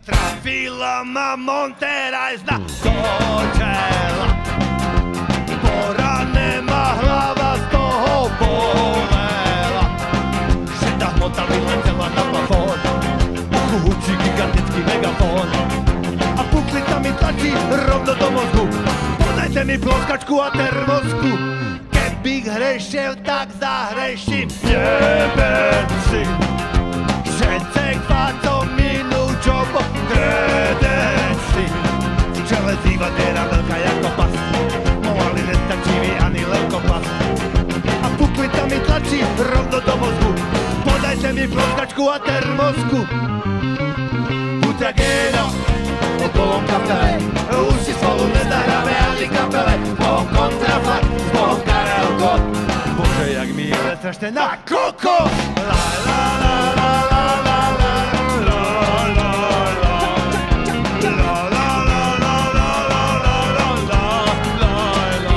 Trafila ma Monterajs do čela. Porane ma hlava z toho bolela. Šedá hmota vyletela na plafón. Uchu hučí gigantický megafón. A puklita mi tlačí rovno do mozgu. Podajte mi ploskačku a termosku. Kebych hrešil, tak zahreším. Jebem si. Všetcek fácom minú čobo. Kredenci. V čele zývatera veľká jako pas. Mohli nestačivý ani leukopas. A puklita mi tlačí rovno do mozgu. Podajte mi ploskačku a termosku. Buťageno, okolo kapele. Už si spolu nezahráme ani kapele. Bohom kontrafakt, s Bohom Karelko. Bože, jak mi je strašne na kokos. La la la la la la la la la la. La la la la la la la la la.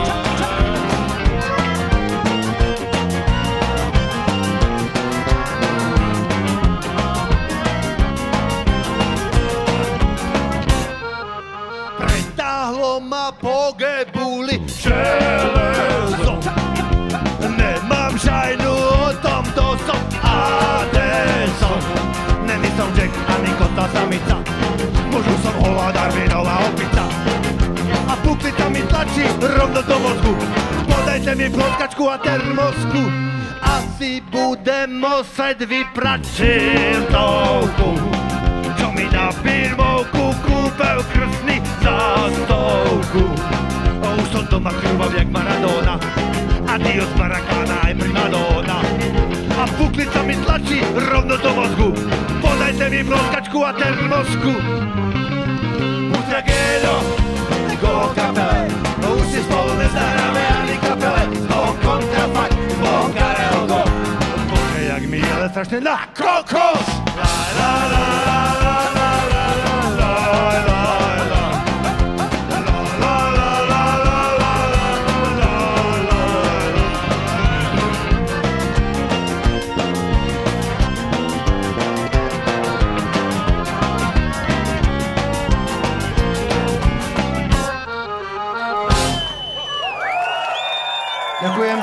Pretáhlo ma po gebuli železo. Nemám šajnu o tom, to som Adeson. Není som Jack ani kota samica. Možno som holá Darwinová opica. A puklita mi tlačí rovno do mozgu. Podajte mi ploskačku a termosku. Asi budem muset vyprať žiltovku. Čo mi na firmovku kúpel krstný zástovku. Už som doma krúvav jak Maradona. Adios Maracana aj primadona. A puklita mi tlačí rovno do mozgu. Podajte mi ploskačku a termosku. Buťageno, go kapele. Už si spolu nezahráme ani kapele. S Bohom kontrafakt, s Bohom Karelko. Bože, jak mi je strašne na kokos. La la la la la la la la la la. Ďakujem.